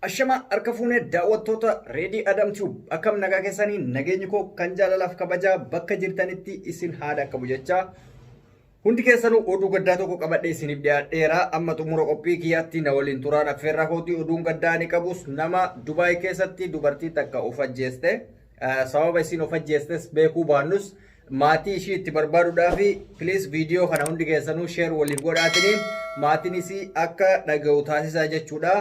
Ashama harka fuunee daawwattoota Reedii Adam Tube akkam nagaa keessanii nageenyi koo kan jaalalaaf kabajaa bakka jirtanitti isin haadha qabu jechaa hundi keessanuu oduu gaddaa tokko qabadhee isiniif dhiyaadheera amma xumura qophii kiyyaatti na waliin turaan affeerraa kootii oduun gaddaa ni qabus nama Dubaay keessatti dubartii takka of ajjeeste sababa isin of ajjeestes beekuu baannus maatii ishii itti barbaaduudhaaf please viidiyoo kana hundi keessanuu share waliif godhaatiniin maatiin isii akka dhaga'u taasisaa jechuudha.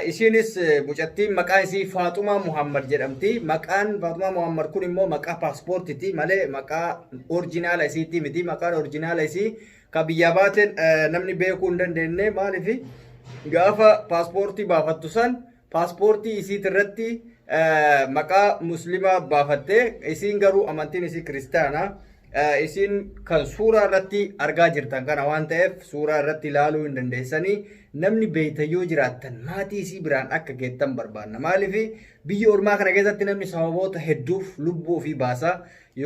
Isinis mucattiin maqaan isii Faaxumaa Muhammad jedhamti. Maqaan Faaxumaa Muhammad kun immoo maqaa paaspoortiiti malee maqaa oriijinaala isiiti miti. Maqaan oriijinaala isii ka biyya baateen namni beekuu hin dandeenye maaliif gaafa paaspoortii baafattu san paaspoortii isiit irratti maqaa muslimaa baafattee isiin garuu amantiin isii kiristaana. Isin kan suuraa irratti argaa jirtan kana waan ta'eef suuraa irratti ilaaluu hin dandeessanii namni beeyta yoo jiraattan maatii isii biraan akka geettan barbaanna maaliif biyya ormaa kana keessatti namni sababoota hedduuf lubbuu ofii baasa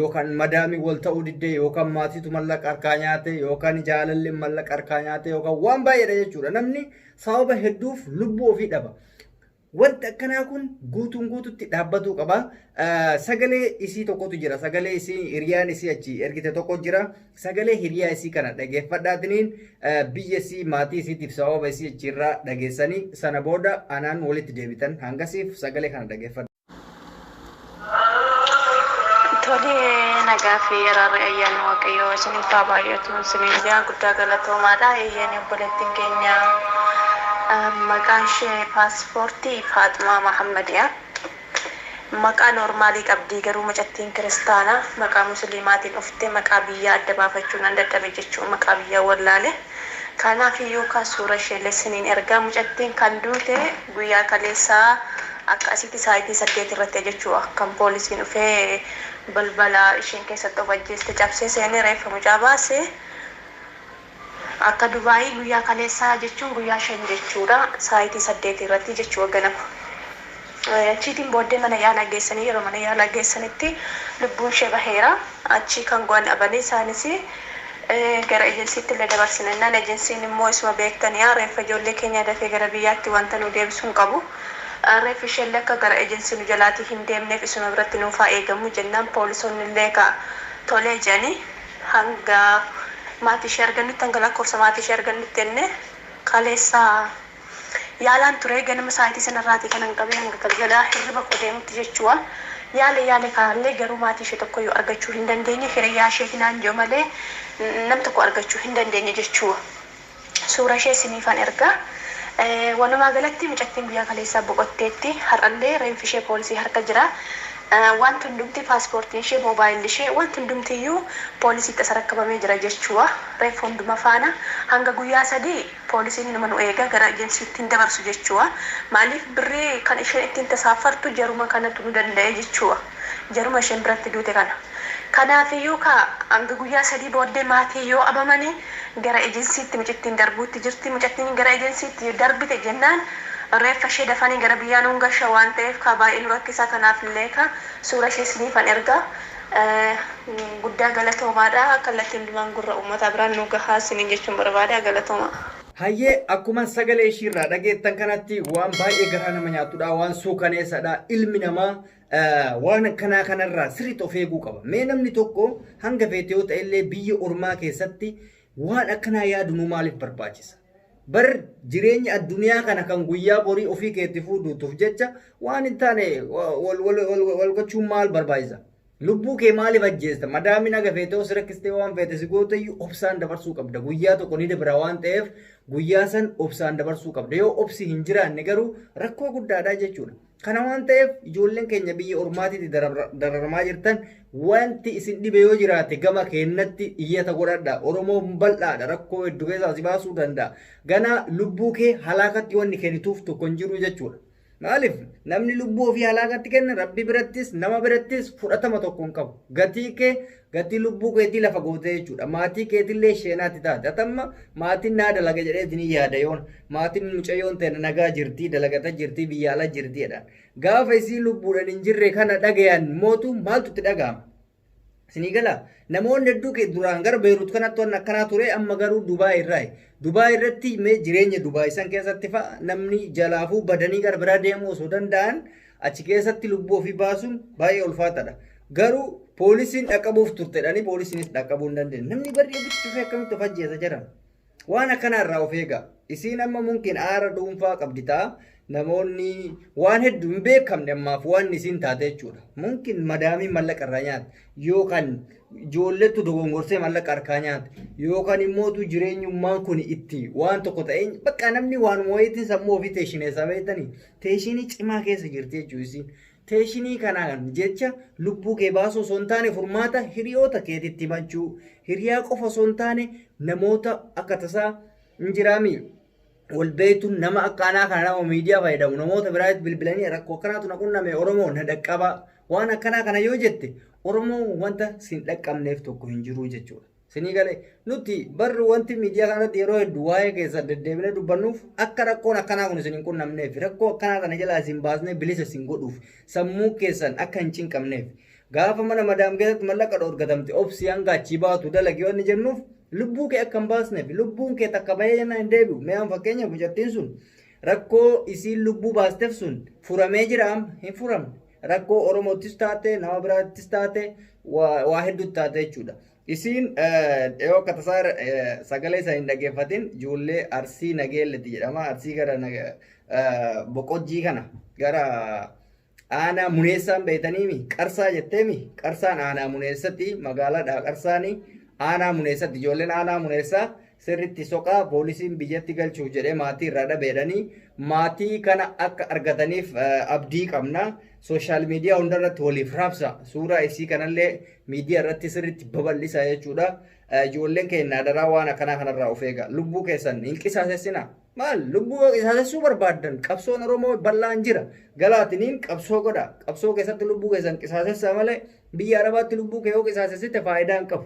yookaan madaamii wal ta'uu diddee yookaan maatiitu mallaqa harkaa nyaate yookaan jaalalli mallaqa harkaa nyaate yookaan waan baay'eedha jechuudha namni sababa hedduuf lubbuu ofii dhaba. Wanta akkanaa kun guutuun guututti dhaabbatuu qaba. Sagalee isii tokkotu jira. Sagalee isii hiriyaan isii achi ergite tokko jira. Sagalee hiriyaa isii kana dhageeffadhaatiniin biyya isii maatii isiitiif sababa isii achirraa dhageessanii sana booda anaan walitti deebitan hangasiif sagalee kana dhageeffadha. Tolee nagaa fi araara ayyaana waaqayyoo isiniif haa baay'atu isiniin jaa guddaa galatoomaadha ayyaanni obboleettiin keenya. Maqaan ishee paaspoortii Faaxumaa Muhammadiyaa. Maqaa noormaalii qabdii garuu mucattiin kiristaana maqaa musliimaatiin dhuftee maqaa biyyaa adda baafachuun an dadhabe jechuun maqaa biyyaa wallaale. Kanaaf iyyuu kan suura ishee isiniin ergaa mucattiin kan duute guyyaa kaleessaa akka asitti sa'aatii 8 irratti jechuudha kan poolisiin dhufee balbala isheen keessatti of ajjeeste cabsee seenee reeffa mucaa baase. Akka Dubaayii guyyaa kaleessaa jechuun guyyaa 5 jechuudha sa'aatii 8 irratti jechuudha ganama. Achiitiin booddee mana yaalaa geessanii yeroo mana yaalaa geessanitti lubbuun ishee baheera. Achi kan goon abanii isaanis gara ejensiitti illee dabarsinannaan ejensiin immoo isuma beektanii reeffa ijoollee keenya dafee gara biyyaatti wanta nu deebisuun qabu. Reeffi ishee akka gara ejensii nu jalaatii hin deemneef isuma biratti nuuf haa eegamu jennaan poolisoonni illee tolee jedhanii hanga maatii ishee argannutti hanga lakkoofsa maatii ishee argannutti enne kaleessaa yaalaan ture ganama sa'aatii sanarraatii kanan qabee hanga galgalaa hirriba koo deemutti jechuudha. Yaale kaallee garuu maatii ishee tokko yoo argachuu hin dandeenye hiriyaa ishee naan jiru malee nam tokko argachuu hin dandeenye jechuudha. Suura ishee isiniifan ergaa. Walumaa galatti mucattiin guyyaa kaleessaa boqotteetti har'allee reeffi ishee poolisii harka jira. Wanti hundumti paaspoortiin ishee moobaayilli ishee wanti hundumtiyyuu poolisiitti as rakkabamee jira jechuudha. Reeffa hunduma faana hanga guyyaa 3 poolisiin nama nu eega gara ejensiitti hin dabarsu jechuudha. Maaliif birrii kan isheen ittiin tasaafartu jaruma kanatu nu danda'e jechuudha. Jaruma isheen biratti duute kana. Kanaafiyyuu hanga guyyaa 3 booddee maatii yoo abamanii gara ejensiitti mucattiin darbuutti jirti. Mucattiin gara ejensiitti darbite jennaan reeffa ishee dafanii gara biyyaa nuun gasha waan ta'eef baay'ee nu rakkisaa kanaaf illee suura ishee isiniifan ergaa. Guddaa galatoomaadha. Kallattiin hundumaan gurra uummataa biraan nu gahaa isiniin jechuun barbaada galatooma. Hayyee akkuma sagalee ishiirraa dhageettan kanatti waan baay'ee garaa nama nyaatudha waan suukaneessadha ilmi namaa waan kanaa kanarraa sirriitti of eeguu qaba. Mee namni tokko hanga feete yoo ta'ellee biyya ormaa keessatti waan akkanaa yaadu maaliif barbaachisa? Bar jireenya addunyaa kana kan guyyaa borii ofii keetti fuudhuuf jecha waan hin taane wal gochuun maal barbaachisa? Lubbuu kee maaliif ajjeesta? Madaamiin aga feete osoo rakkistee waan feete si gooteyyuu obsaan dabarsuu qabda. Guyyaa tokko ni dabra waan ta'eef guyyaa san obsaan dabarsuu qabda. Yoo obsi hin jiraanne garuu rakkoo guddaadha jechuudha. Kana waan ta'eef ijoolleen keenya biyya ormaatiitti dararamaa jirtan wanti isin dhibe yoo jiraate gama keenyatti iyyata godhadha. Oromoon bal'aadha rakkoo hedduu keessaa si baasuu danda'a. Gana lubbuu kee halaakatti wanni kennituuf tokko hin jiru jechuudha. Maaliif namni lubbuu ofii halaakatti kenna rabbi birattis nama birattis fudhatama tokko hin qabu. Gatii lubbuu keetii lafa gootee jechuudha. Maatii keetillee isheenaatti taate. Atamma maatiin naa dalaga jedheetiin yaada yoon maatiin mucayyoon ta'e nagaa jirtii dalagata jirtii biyya ala jirtiidha. Gaafa isii lubbuudhaan hin jirre kana dhagayan mootu maaltu itti dhaga'ama? Sinii gala namoonni hedduu duraan gara Beirut kanatti waan akkanaa ture amma garuu Dubaay irraa Dubaay irratti mee jireenya Dubaay san keessatti fa'a namni jalaafuu badanii gara biraa deemuu osoo danda'an achi keessatti lubbuu ofii baasuun baay'ee ulfaataadha. Garuu poolisiin dhaqqabuuf turtedhani poolisiinis dhaqqabuu hin dandeenye. Namni barri ofitti dhufee akkamitti of ajjeesa jira. Waan akkanaa irraa of eega. Isiin amma mumkin aara dhuunfaa qabdi ta'a. Namoonni waan hedduu hin beekamne ammaaf waan isiin taate jechuudha. Mumkin madaamiin mallaqa irraa nyaata yookaan ijoolletu dogongorsee mallaqa harkaa nyaata yookaan immootu jireenyummaan kun itti waan tokko ta'e bakka namni waan wayiitiin sammuu ofii teeshineessa beektanii teeshinii cimaa keessa jirti jechuudha isiin. Teeshinii kanaan jecha lubbuu kee baasuu osoo hin taane furmaata hiriyoota keetitti himachuu hiriyaa qofa osoo hin taane namoota akka tasaa hin jiraami. Walbeetuun nama akkanaa kana nama miidiyaa fayyadamu namoota biraatti bilbilanii rakkoo akkanaatu na qunname Oromoo na dhaqqaba waan akkanaa kana yoo jette Oromoo wanta sin dhaqqabneef tokko hin jiru jechuudha. Sinii galee nuti barri wanti miidiyaa kanatti yeroo hedduu waa'ee keessa deddeebinee dubbannuuf akka rakkoon akkanaa kun isin hin qunnamneef rakkoo akkanaa kana jalaa isin baasnee bilisa isin godhuuf sammuu keessan akka hin cinqamneef gaafa mana madaam keessatti mallaqa dhoorgatamte obsi hanga achii baatu dalagi waan jennuuf lubbuu kee akka hin baasneef lubbuun kee takka bahee jennaan hin deebi'u. Mee'aan fakkeenyaaf mucattiin sun rakkoo isiin lubbuu baasteef sun furamee jira hin furamne. Rakkoo Oromoottis taate nama biraattis taate waa hedduutti taate jechuudha. Isiin dhiyoo akka tasaa sagalee isaa hin dhaggeeffatin ijoollee Arsii Nageelletti jedhama. Arsii gara Boqojjii kana gara aanaa Muneessaan beektaniimi Qarsaa jetteemi Qarsaan aanaa Muneessatti magaalaadha Qarsaanii. Aanaa Muneessatti ijoolleen aanaa Muneessaa sirriitti soqaa poolisiin biyyatti galchuuf jedhee maatii irraa dhabeedhanii maatii kana akka argataniif abdii qabna. Sooshaal miidiyaa hundarratti waliif raabsa. Suuraa isii kanallee miidiyaa irratti sirriitti babal'isa jechuudha. Ijoolleen keenya daraa waan akkanaa kanarraa of eega. Lubbuu keessan hin qisaasessina. Maal lubbuu qisaasessuu barbaaddan qabsoon Oromoo bal'aan jira. Galaatiniin qabsoo godha. Qabsoo keessatti lubbuu keessan qisaasessaa malee biyya Arabaatti lubbuu kee yoo qisaasessite faayidaa hin qabu.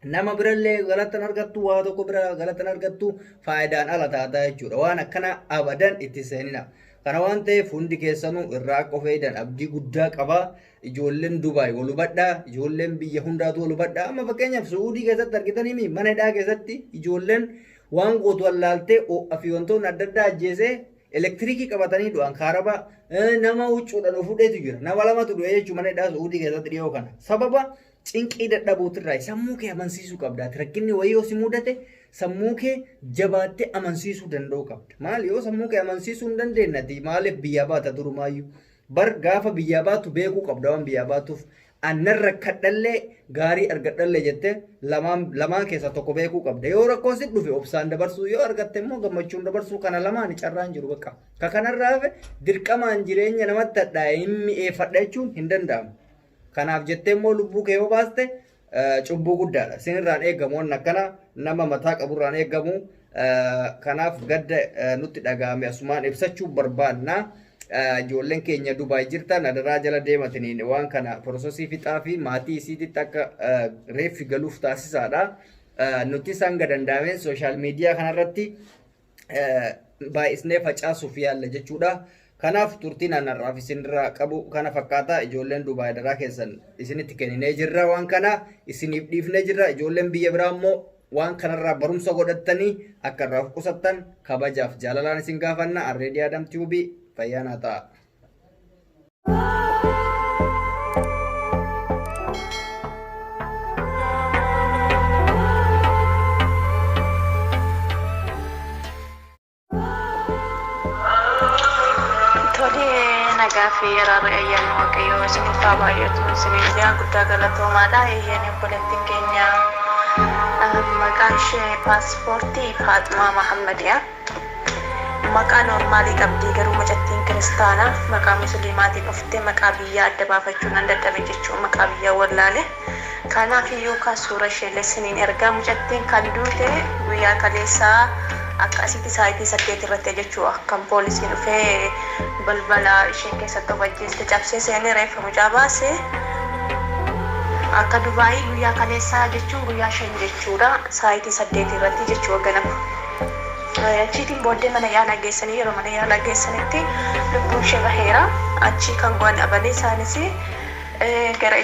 Nama birallee galatan argattu waa tokko bira galatan argattu faayidaan ala taata jechuudha. Waan akkana abadan itti seenina. Kana waan ta'eef hundi keessanuu irraa akka of eegan abdii guddaa qaba. Ijoolleen Dubaay wal hubadhaa. Ijoolleen biyya hundaatu wal hubadhaa. Amma fakkeenyaaf Suudii keessatti argitanii mana hidhaa keessatti ijoolleen waan gootu allaaltee fi wantoonni adda addaa ajjeesee elektiriikii qabatanii du'an kaaraba nama huccuudhaan fudheetu jira. Nama lamatu du'e jechuudha mana hidhaa Suudii keessatti dhiyoo kana. Sababa cinqii dadhabuutirraa sammuu kee amansiisuu qabda. Rakkinni wayii yoo si mudate sammuu kee jabaattee amansiisuu danda'uu qabda. Maal yoo sammuu kee amansiisuu hin dandeenye maaliif biyyaa baata durumaayyuu? Bar gaafa biyyaa baatu beekuu qabda waan biyyaa baatuuf. Annan rakkadhallee gaarii argadhallee jettee lamaan keessaa tokko beekuu qabda. Yoo rakkoon si dhufe obsaan dabarsuu yoo argatte immoo gammachuun dabarsuu kana lamaan carraan jiru bakka. Ka kanarraa hafe dirqamaan jireenya namatti hadhaa'e hin mi'eeffadha jechuun hin danda'amu. Kanaaf jettee immoo lubbuu kee yoo baaste cubbuu guddaadha. Sinirraan eegamu waan akkana nama mataa qaburraan eegamu. Kanaaf gadda nutti dhaga'ame asumaan ibsachuu barbaanna. Ijoolleen keenya Dubaay jirtan adaraa jala deemataniin waan kana prosesii fixaa fi maatii isiititti akka reeffi galuuf taasisaadha. Nuti hanga danda'ameen sooshaal miidiyaa kanarratti baay'isnee facaasuuf yaalla jechuudha. Kanaaf turtiin anarraaf isinirraa qabu kana fakkaata. Ijoolleen Dubaay daraa keessan isinitti kenninee jirra waan kana isiniif dhiifnee jirra. Ijoolleen biyya biraa immoo waan kanarraa barumsa godhattanii akka irraa of qusattan kabajaaf jaalalaan isin gaafanna. Alreedii Adam Tiubii fayyaanaa ta'a. Nagaa fi araara ayyaana waaqayyoo isiniif haa baay'atu. Isiniif guddaa galatoomaadha. Ayyaanni obboleettiin keenya maqaan ishee paaspoortii Faaximaa Mahammadiyaa. Maqaa normaalii qabdi garuu mucattiin kiristaanaa maqaa musliimaatiin dhuftee maqaa biyyaa adda baafachuun an dadhabe jechuun maqaa biyyaa wallaale. Kanaaf iyyuu kan suura ishee isiniin ergaa mucattiin kan duute guyyaa kaleessaa akka asitti saayitii 8 irratti jechuudha kan poolisiin dhufee balbala ishee keessatti wajjin cabsee seenee reeffa mucaa baase akka Dubaayii guyyaa kaleessaa jechuun guyyaa 5 jechuudha saayitii 8 irratti jechuudha ganama. Achiitiin booddee mana yaalaa geessanii yeroo mana yaalaa geessanitti lubbuun ishee baheera. Achii kan go'an abalee isaanis gara